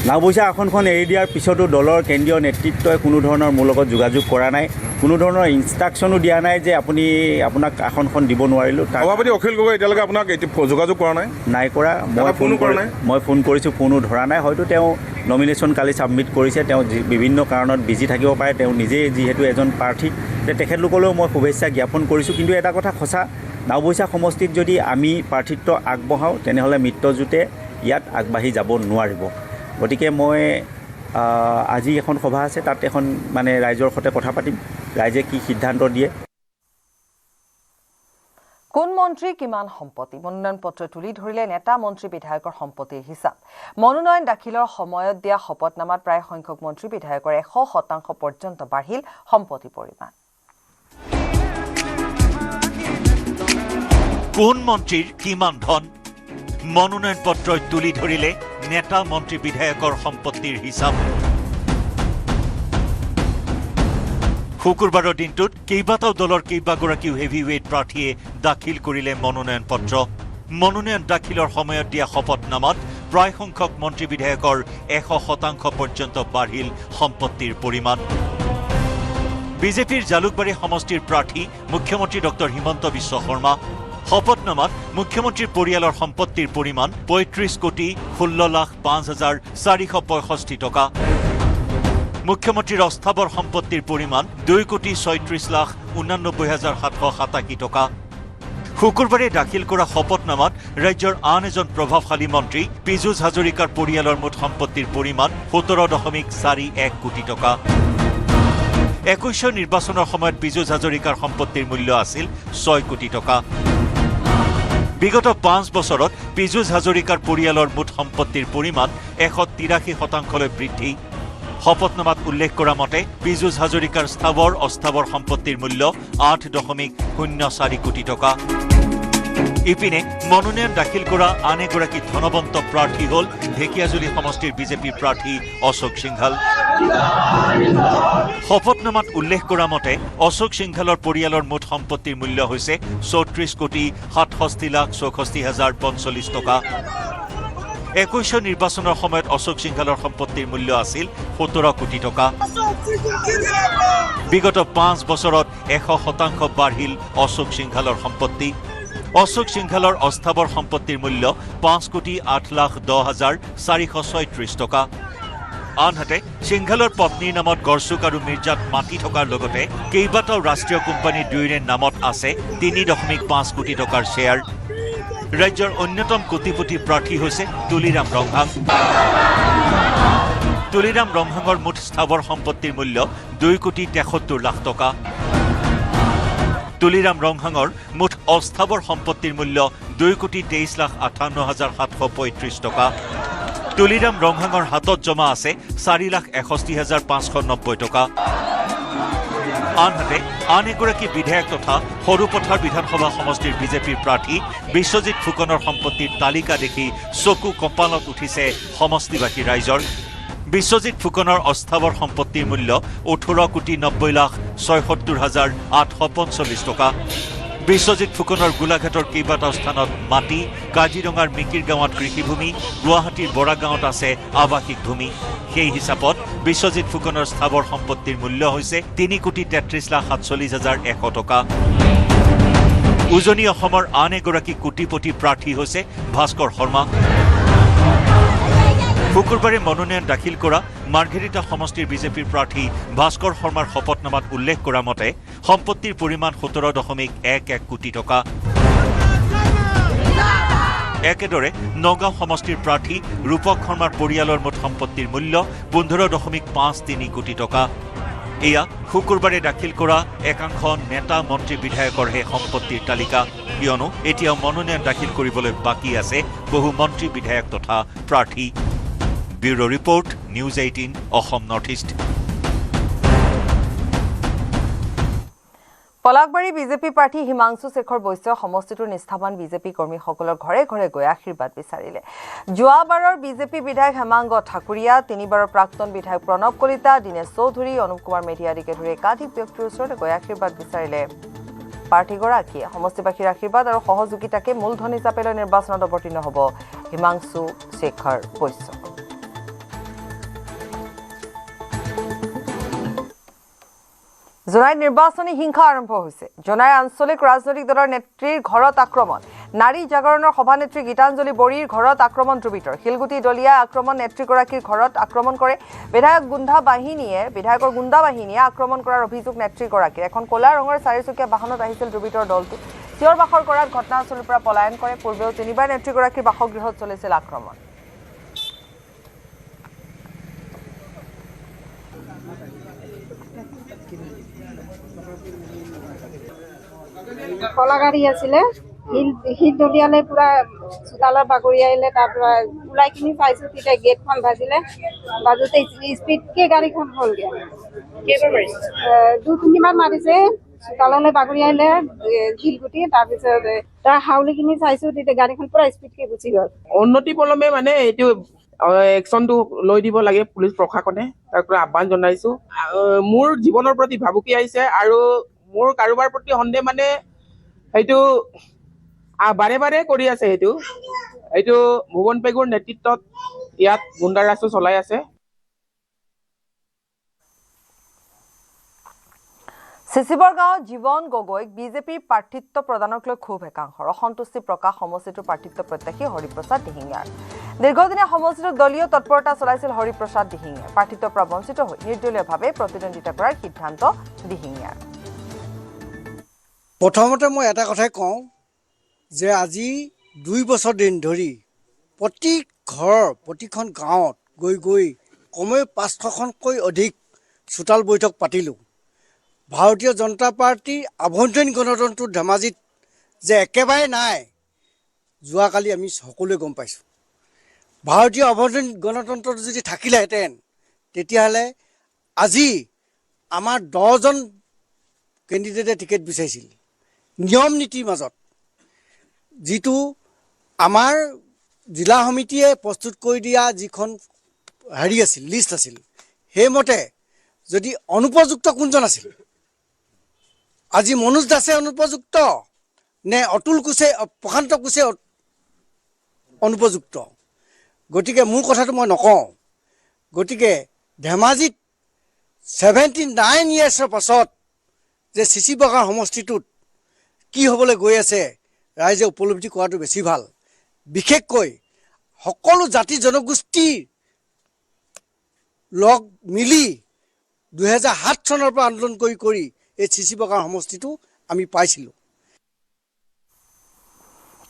নাওবৈচা আসনখন এৰি দিয়াৰ পিছতো দলৰ কেন্দ্ৰীয় নেতৃত্বই কোনো ধৰণৰ মোৰ লগত যোগাযোগ কৰা নাই, কোনো ধৰণৰ ইনষ্ট্ৰাকশ্যনো দিয়া নাই যে আপোনাক আসনখন দিব নোৱাৰিলোঁ। সভাপতি অখিল গগৈ এতিয়ালৈকে আপোনাক যোগাযোগ কৰা নাই? নাই কৰা। মই ফোন কৰিছোঁ, ফোনো ধৰা নাই। হয়তো তেওঁ নমিনেশ্যন কালি ছাবমিট কৰিছে, তেওঁ বিভিন্ন কাৰণত বিজি থাকিব পাৰে, তেওঁ নিজেই যিহেতু এজন প্ৰাৰ্থী, তেখেতলোকলৈও মই শুভেচ্ছা জ্ঞাপন কৰিছোঁ। কিন্তু এটা কথা সঁচা, নাওবৈচা সমষ্টিত যদি আমি প্ৰাৰ্থিত্ব আগবঢ়াওঁ তেনেহ'লে মিত্ৰজোঁটে ইয়াত আগবাঢ়ি যাব নোৱাৰিব। গতিকে মই আজি এখন সভা আছে, তাত এখন ৰাইজৰ সৈতে কথা পাতিম, ৰাইজে কি সিদ্ধান্ত দিয়ে। কোন মন্ত্ৰী কিমান সম্পত্তি, মনোনয়ন পত্ৰ তুলি ধৰিলে নেতা মন্ত্ৰী বিধায়কৰ সম্পত্তিৰ হিচাপ। মনোনয়ন দাখিলৰ সময়ত দিয়া শপতনামাত প্ৰায় সংখ্যক মন্ত্ৰী বিধায়কৰ 100% পৰ্যন্ত বাঢ়িল সম্পত্তিৰ পৰিমাণ। কোন মন্ত্ৰীৰ কিমান ধন, মনোনয়ন পত্ৰই তুলি ধৰিলে নেতা মন্ত্ৰী বিধায়কৰ সম্পত্তিৰ হিচাপ। শুকুৰবাৰৰ দিনটোত কেইবাটাও দলৰ কেইবাগৰাকীও হেভিৱেইট প্ৰাৰ্থীয়ে দাখিল কৰিলে মনোনয়ন পত্ৰ। মনোনয়ন দাখিলৰ সময়ত দিয়া শপতনামাত প্ৰায় সংখ্যক মন্ত্ৰী বিধায়কৰ 100% পৰ্যন্ত বাঢ়িল সম্পত্তিৰ পৰিমাণ। বিজেপিৰ জালুকবাৰী সমষ্টিৰ প্ৰাৰ্থী মুখ্যমন্ত্ৰী ডক্টৰ হিমন্ত বিশ্ব শৰ্মা। শপতনামাত মুখ্যমন্ত্ৰীৰ পৰিয়ালৰ সম্পত্তিৰ পৰিমাণ 35,05,465 টকা। মুখ্যমন্ত্ৰীৰ অস্থাৱৰ সম্পত্তিৰ পৰিমাণ 2,36,89,787 টকা। শুকুৰবাৰে দাখিল কৰা শপতনামাত ৰাজ্যৰ আন এজন প্ৰভাৱশালী মন্ত্ৰী পীযুষ হাজৰিকাৰ পৰিয়ালৰ মুঠ সম্পত্তিৰ পৰিমাণ 17.41 কোটি টকা। 21 নিৰ্বাচনৰ সময়ত পীযুষ হাজৰিকাৰ সম্পত্তিৰ মূল্য আছিল 6 কোটি টকা। বিগত 5 বছৰত পীযুষ হাজৰিকাৰ পৰিয়ালৰ মুঠ সম্পত্তিৰ পৰিমাণ 183% বৃদ্ধি। শপতনামাত উল্লেখ কৰা মতে পীযুষ হাজৰিকাৰ স্থাৱৰ অস্থাৱৰ সম্পত্তিৰ মূল্য 8.04 কোটি টকা। ইপিনে মনোনয়ন দাখিল কৰা আন এগৰাকী ধনবন্ত প্ৰাৰ্থী হ'ল ঢেকিয়াজুলি সমষ্টিৰ বিজেপিৰ প্ৰাৰ্থী অশোক সিংঘাল। শপতনামাত উল্লেখ কৰা মতে অশোক সিংঘালৰ পৰিয়ালৰ মুঠ সম্পত্তিৰ মূল্য হৈছে 34,67,64,045 টকা। 21 নিৰ্বাচনৰ সময়ত অশোক সিংঘালৰ সম্পত্তিৰ মূল্য আছিল 17 কোটি টকা। বিগত 5 বছৰত 100% বাঢ়িল অশোক সিংঘালৰ সম্পত্তি। অশোক সিংঘালৰ অস্থাৱৰ সম্পত্তিৰ মূল্য 5,10,10,436 টকা। আনহাতে সিংঘালৰ পত্নীৰ নামত গড়চুক আৰু মিৰ্জাত মাটি থকাৰ লগতে কেইবাটাও ৰাষ্ট্ৰীয় কোম্পানী দুয়োৰে নামত আছে 3.5 কোটি টকাৰ শ্বেয়াৰ। ৰাজ্যৰ অন্যতম কোটিপতি প্ৰাৰ্থী হৈছে তুলিৰাম ৰংহাং। তুলিৰাম ৰংহাঙৰ মুঠ স্থাৱৰ সম্পত্তিৰ মূল্য 2,73 লাখ টকা। তুলিৰাম ৰংহাঙৰ মুঠ অস্থাৱৰ সম্পত্তিৰ মূল্য 2,23,58,735 টকা। তুলিৰাম ৰংহাঙৰ হাতত জমা আছে 4,61,590 টকা। আনহাতে আন এগৰাকী বিধায়ক তথা সৰুপথাৰ বিধানসভা সমষ্টিৰ বিজেপিৰ প্ৰাৰ্থী বিশ্বজিৎ ফুকনৰ সম্পত্তিৰ তালিকা দেখি চকু কঁপালত উঠিছে সমষ্টিবাসী ৰাইজৰ। বিশ্বজিৎ ফুকনৰ অস্থাৱৰ সম্পত্তিৰ মূল্য 18,90,76,845 টকা। বিশ্বজিৎ ফুকনৰ গোলাঘাটৰ কেইবাটাও স্থানত মাটি, কাজিৰঙাৰ মিকিৰ গাঁৱত কৃষিভূমি, গুৱাহাটীৰ বৰাগাঁৱত আছে আৱাসিক ভূমি। সেই হিচাপত বিশ্বজিৎ ফুকনৰ স্থাৱৰ সম্পত্তিৰ মূল্য হৈছে 3,33,47,100 টকা। উজনি অসমৰ আন এগৰাকী কোটিপতি প্ৰাৰ্থী হৈছে ভাস্কৰ শৰ্মা। শুকুৰবাৰে মনোনয়ন দাখিল কৰা মাৰ্ঘেৰিটা সমষ্টিৰ বিজেপিৰ প্ৰাৰ্থী ভাস্কৰ শৰ্মাৰ শপতনামাত উল্লেখ কৰা মতে সম্পত্তিৰ পৰিমাণ 17.11 কোটি টকা। একেদৰে নগাঁও সমষ্টিৰ প্ৰাৰ্থী ৰূপক শৰ্মাৰ পৰিয়ালৰ মুঠ সম্পত্তিৰ মূল্য 15.53 কোটি টকা। এয়া শুকুৰবাৰে দাখিল কৰা একাংশ নেতা মন্ত্ৰী বিধায়কৰহে সম্পত্তিৰ তালিকা, কিয়নো এতিয়াও মনোনয়ন দাখিল কৰিবলৈ বাকী আছে বহু মন্ত্ৰী বিধায়ক তথা প্ৰাৰ্থী। Bureau report, news 18 Assam north east. Palashbari BJP প্ৰাৰ্থী হিমাংশু শেখৰ বৈশ্যই সমষ্টিটোৰ নিষ্ঠাবান বিজেপি কৰ্মীসকলৰ ঘৰে ঘৰে গৈ আশীৰ্বাদ বিচাৰিলে। যোৱাবাৰৰ বিজেপি বিধায়ক হেমাংগ ঠাকুৰীয়া, 3বাৰৰ প্ৰাক্তন বিধায়ক প্ৰণৱ কলিতা, দীনেশ চৌধুৰী, অনুপ কুমাৰ মেধি আদিকে ধৰি একাধিক ব্যক্তিৰ ওচৰতে গৈ আশীৰ্বাদ বিচাৰিলে। প্ৰাৰ্থীগৰাকীয়ে সমষ্টিবাসীৰ আশীৰ্বাদ আৰু সহযোগিতাকে মূলধন হিচাপে লৈ নিৰ্বাচনত অৱতীৰ্ণ হ'ব হিমাংশু শেখৰ বৈশ্য। জোনাইত নিৰ্বাচনী হিংসা আৰম্ভ হৈছে। জোনাইৰ আঞ্চলিক ৰাজনৈতিক দলৰ নেত্ৰীৰ ঘৰত আক্ৰমণ। নাৰী জাগৰণৰ সভানেত্ৰী গীতাঞ্জলি বড়িৰ ঘৰত আক্ৰমণ ধ্ৰুৱিতৰ। শিলগুটি দলিয়াই আক্ৰমণ নেত্ৰীগৰাকীৰ ঘৰত আক্ৰমণ কৰে। বিধায়কৰ গুণ্ডা বাহিনীয়ে আক্ৰমণ কৰাৰ অভিযোগ নেত্ৰীগৰাকীৰ। এখন ক'লা ৰঙৰ চাৰিচকীয়া বাহনত আহিছিল ধ্ৰুৱিতৰ দলটো। চিঞৰ বাখৰ কৰাত ঘটনাস্থলীৰ পৰা পলায়ন কৰে। পূৰ্বেও 3বাৰ নেত্ৰীগৰাকীৰ বাসগৃহত চলিছিল আক্ৰমণ। কলা গাড়ী আছিলে, শিল দলিয়ালে পুৰা চোতালত বাগৰি আহিলে। তাৰ পৰা ওলাই কিনি চাইছো, তেতিয়া গেটখন বাজিলে। বাজোতে স্পীডকে গাড়ীখন হ'লগে। 2-3বাৰ মাৰিছে। চোতাললৈ বাগৰি আহিলে শিলগুটি। তাৰপিছত তাৰ হাউলি কিনি চাইছো, তেতিয়া গাড়ীখন পুৰা স্পীডকে গুচি গ'ল। উন্নতি পলমে মানে এইটো একশ্যনটো লৈ দিব লাগে পুলিচ প্ৰশাসনে, তাৰ পৰা আহ্বান জনাইছোঁ। মোৰ জীৱনৰ প্ৰতি ভাবুকি আহিছে আৰু মোৰ কাৰোবাৰ প্ৰতি সন্দেহ মানে সেইটো বাৰে বাৰে কৰি আছে। সেইটো ভুৱন পেগুৰ নেতৃত্বত ইয়াত গুণ্ডাৰাজটো চলাই আছে। চিচিবৰ গাঁৱত জীৱন গগৈক বিজেপিৰ প্ৰাৰ্থিত্ব প্ৰদানক লৈ ক্ষোভ একাংশৰ। অসন্তুষ্টি প্ৰকাশ সমষ্টিটোৰ প্ৰাৰ্থিত্ব প্ৰত্যাশী হৰিপ্ৰসাদ দিহিঙীয়াৰ। দীৰ্ঘদিনীয়া সমষ্টিটোত দলীয় তৎপৰতা চলাইছিল হৰিপ্ৰসাদ দিহিঙীয়াই। প্ৰাৰ্থিত্বৰ পৰা বঞ্চিত হৈ নিৰ্দলীয়ভাৱে প্ৰতিদ্বন্দ্বিতা কৰাৰ সিদ্ধান্ত দিহিঙীয়াৰ। প্ৰথমতে মই এটা কথাই কওঁ যে আজি 2 বছৰ দিন ধৰি প্ৰতি ঘৰ প্ৰতিখন গাঁৱত গৈ কমেও 500খনকৈ অধিক চোতাল বৈঠক পাতিলোঁ। ভাৰতীয় জনতা পাৰ্টীৰ আভ্যন্তৰীণ গণতন্ত্ৰৰ ধেমাজিত যে একেবাৰে নাই, যোৱাকালি আমি সকলোৱে গম পাইছোঁ। ভাৰতীয় আভ্যন্তৰীণ গণতন্ত্ৰটো যদি থাকিলেহেঁতেন তেতিয়াহ'লে আজি আমাৰ 10জন কেণ্ডিডেটে টিকেট বিচাৰিছিল নিয়ম নীতিৰ মাজত। যিটো আমাৰ জিলা সমিতিয়ে প্ৰস্তুত কৰি দিয়া যিখন আছিল লিষ্ট আছিল, সেইমতে যদি অনুপযুক্ত কোনজন আছিল, আজি মনোজ দাসে অনুপযুক্ত নে অতুল কোচে প্ৰশান্ত কোচে অনুপযুক্ত? গতিকে মোৰ কথাটো মই নকওঁ। গতিকে ধেমাজিত 79 ইয়াৰ্ছৰ পাছত যে চিচি বাগান সমষ্টিটোত কি হ'বলৈ গৈ আছে ৰাইজে উপলব্ধি কৰাটো বেছি ভাল। বিশেষকৈ সকলো জাতি জনগোষ্ঠীৰ লগ মিলি 2007 চনৰ পৰা আন্দোলন কৰি এই চিচি বাগান সমষ্টিটো আমি পাইছিলোঁ।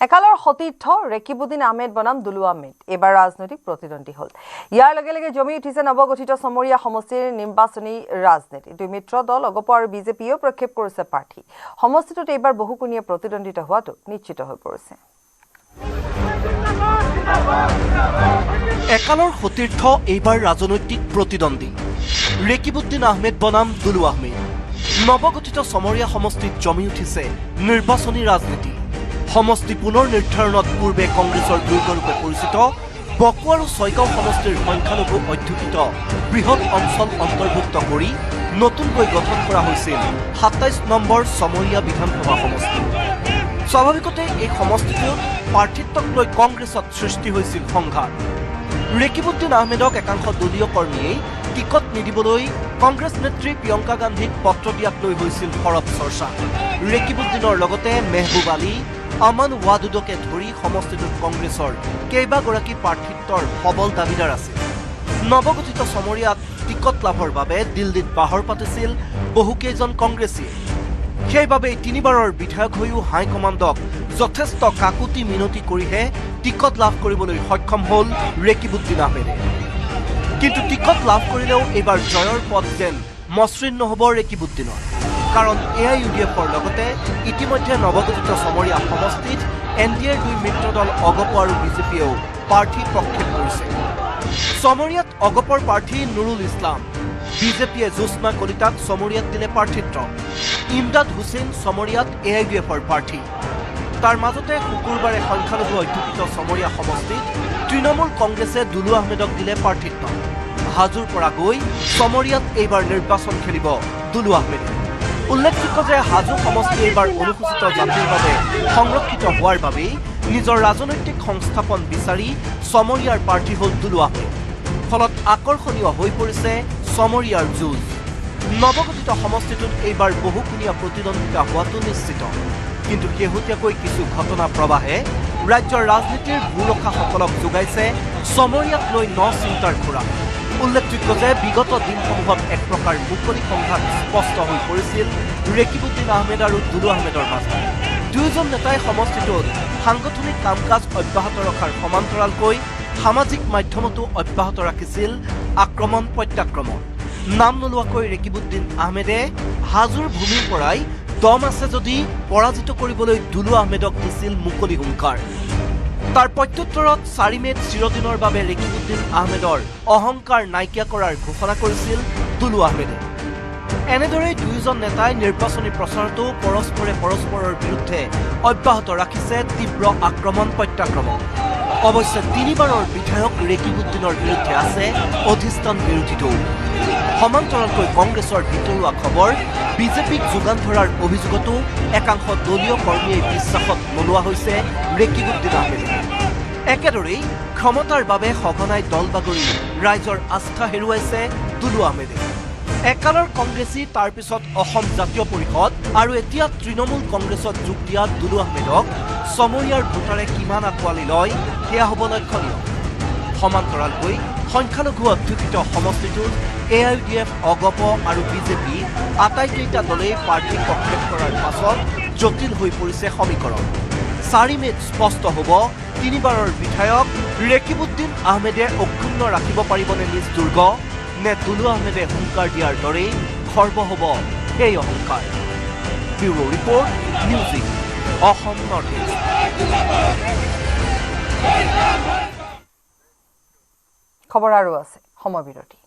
একালৰ সতীৰ্থ ৰেকিবুদ্দিন আহমেদ বনাম দুলু আহমেদ এইবাৰ ৰাজনৈতিক প্ৰতিদ্বন্দ্বী হ'ল। ইয়াৰ লগে লগে জমি উঠিছে নৱগঠিত চমৰীয়া সমষ্টিৰ নিৰ্বাচনী ৰাজনীতি। দুই মিত্ৰ দল অগপ আৰু বিজেপিয়েও প্ৰক্ষেপ কৰিছে প্ৰাৰ্থী। সমষ্টিটোত এইবাৰ বহুকোণীয়া প্ৰতিদ্বন্দ্বিতা হোৱাটো নিশ্চিত হৈ পৰিছে। একালৰ সতীৰ্থ এইবাৰ ৰাজনৈতিক প্ৰতিদ্বন্দ্বী ৰেকিবুদ্দিন আহমেদ বনাম দুলু আহমেদ। নৱগঠিত চমৰীয়া সমষ্টিত জমি উঠিছে নিৰ্বাচনী ৰাজনীতি। সমষ্টি পুনৰ নিৰ্ধাৰণত পূৰ্বে কংগ্ৰেছৰ দুৰ্গৰূপে পৰিচিত বকো আৰু ছয়গাঁও সমষ্টিৰ সংখ্যালঘু অধ্যুষিত বৃহৎ অঞ্চল অন্তৰ্ভুক্ত কৰি নতুনকৈ গঠন কৰা হৈছিল 27 নম্বৰ চমৰীয়া বিধানসভা সমষ্টি। স্বাভাৱিকতে এই সমষ্টিটোত প্ৰাৰ্থিত্বক লৈ কংগ্ৰেছত সৃষ্টি হৈছিল সংঘাত। ৰেকিবুদ্দিন আহমেদক একাংশ দলীয় কৰ্মীয়ে টিকট নিদিবলৈ কংগ্ৰেছ নেত্ৰী প্ৰিয়ংকা গান্ধীক পত্ৰ দিয়াক লৈ হৈছিল সৰব চৰ্চা। ৰেকিবুদ্দিনৰ লগতে মেহবুব আলী, আমান ৱাদুদকে ধৰি সমষ্টিটোত কংগ্ৰেছৰ কেইবাগৰাকী প্ৰাৰ্থিত্বৰ সবল দাবীদাৰ আছিল। নৱগঠিত চমৰীয়াত টিকট লাভৰ বাবে দিল্লীত বাহৰ পাতিছিল বহুকেইজন কংগ্ৰেছীয়ে। সেইবাবে 3বাৰৰ বিধায়ক হৈও হাইকমাণ্ডক যথেষ্ট কাকুতি মিনতি কৰিহে টিকট লাভ কৰিবলৈ সক্ষম হ'ল ৰেকিবুদ্দিন আহমেদে। কিন্তু টিকট লাভ কৰিলেও এইবাৰ জয়ৰ পথ যেন মসৃণ নহ'ব ৰেকিবুদ্দিনৰ। কাৰণ AIUDFৰ লগতে ইতিমধ্যে নৱগঠিত চমৰীয়া সমষ্টিত NDAৰ 2 মিত্ৰ দল অগপ আৰু বিজেপিয়েও প্ৰাৰ্থী প্ৰক্ষেপ কৰিছে। চমৰীয়াত অগপৰ প্ৰাৰ্থী নুৰুল ইছলাম, বিজেপিয়ে জ্যোৎস্না কলিতাক চমৰীয়াত দিলে প্ৰাৰ্থিত্ব। ইমদাদ হুছেইন চমৰীয়াত AIUDFৰ প্ৰাৰ্থী। তাৰ মাজতে শুকুৰবাৰে সংখ্যালঘু অধ্যুষিত চমৰীয়া সমষ্টিত তৃণমূল কংগ্ৰেছে দুলু আহমেদক দিলে প্ৰাৰ্থিত্ব। হাজোৰ পৰা গৈ চমৰীয়াত এইবাৰ নিৰ্বাচন খেলিব দুলু আহমেদে। উল্লেখযোগ্য যে হাজো সমষ্টি এইবাৰ অনুসূচিত জাতিৰ বাবে সংৰক্ষিত হোৱাৰ বাবেই নিজৰ ৰাজনৈতিক সংস্থাপন বিচাৰি চমৰীয়াৰ প্ৰাৰ্থী হ'ল দুলু আহমেদ। ফলত আকৰ্ষণীয় হৈ পৰিছে চমৰীয়াৰ যুঁজ। নৱগঠিত সমষ্টিটোত এইবাৰ বহুকোণীয়া প্ৰতিদ্বন্দ্বিতা হোৱাটো নিশ্চিত। কিন্তু শেহতীয়াকৈ কিছু ঘটনা প্ৰবাহে ৰাজ্যৰ ৰাজনীতিৰ ভূৰখাসকলক যোগাইছে চমৰীয়াক লৈ চিন্তাৰ খোৰাক। উল্লেখযোগ্য যে বিগত দিনসমূহত এক প্ৰকাৰ মুকলি সংঘাত স্পষ্ট হৈ পৰিছিল ৰেকিবুদ্দিন আহমেদ আৰু দুলু আহমেদৰ মাজত। দুয়োজন নেতাই সমষ্টিটোত সাংগঠনিক কাম কাজ অব্যাহত ৰখাৰ সমান্তৰালকৈ সামাজিক মাধ্যমতো অব্যাহত ৰাখিছিল আক্ৰমণ প্ৰত্যাক্ৰমণ। নাম নোলোৱাকৈ ৰেকিবুদ্দিন আহমেদে হাজোৰ ভূমিৰ পৰাই দম আছে যদি পৰাজিত কৰিবলৈ দুলু আহমেদক দিছিল মুকলি হুংকাৰ। তাৰ প্ৰত্যুত্তৰত 4 মে'ত চিৰদিনৰ বাবে ৰেকিবুদ্দিন আহমেদৰ অহংকাৰ নাইকিয়া কৰাৰ ঘোষণা কৰিছিল দুলু আহমেদে। এনেদৰে দুয়োজন নেতাই নিৰ্বাচনী প্ৰচাৰতো পৰস্পৰৰ বিৰুদ্ধে অব্যাহত ৰাখিছে তীব্ৰ আক্ৰমণ প্ৰত্যাক্ৰমণ। অৱশ্যে 3বাৰৰ বিধায়ক ৰেকিবুদ্দিনৰ বিৰুদ্ধে আছে অধিষ্ঠান বিৰোধী দল সমান্তৰালকৈ কংগ্ৰেছৰ ভিতৰুৱা খবৰ বিজেপিক যোগান ধৰাৰ অভিযোগতো একাংশ দলীয় কৰ্মীয়ে বিশ্বাসত নোলোৱা হৈছে ৰেকিবুদ্দিন আহমেদক একেদৰেই ক্ষমতাৰ বাবে সঘনাই দল বাগৰি ৰাইজৰ আস্থা হেৰুৱাইছে দুলু আহমেদে একালৰ কংগ্ৰেছী তাৰ পিছত অসম জাতীয় পৰিষদ আৰু এতিয়া তৃণমূল কংগ্ৰেছত যোগ দিয়া দুলু আহমেদক সমৰীয়াৰ ভোটাৰে কিমান আঁকোৱালি লয় সেয়া হ'ব লক্ষণীয় সমান্তৰালকৈ সংখ্যালঘু অধ্যুষিত সমষ্টিটোত AIUDF অগপ আৰু বিজেপি আটাইকেইটা দলেই প্ৰাৰ্থীক প্ৰক্ষেপ কৰাৰ পাছত জটিল হৈ পৰিছে সমীকৰণ 4 মেত স্পষ্ট হ'ব 3বাৰৰ বিধায়ক ৰেকিবুদ্দিন আহমেদে অক্ষুণ্ণ ৰাখিব পাৰিবনে নিজ দুৰ্গ নে দুলু আহমেদে হুংকাৰ দিয়াৰ দৰেই খৰ্ব হ'ব এই অহংকাৰ ব্যুৰো ৰিপৰ্ট নিউজিক অসম নৰ্থ ইষ্ট খবৰ আৰু আছে সময় বিৰতি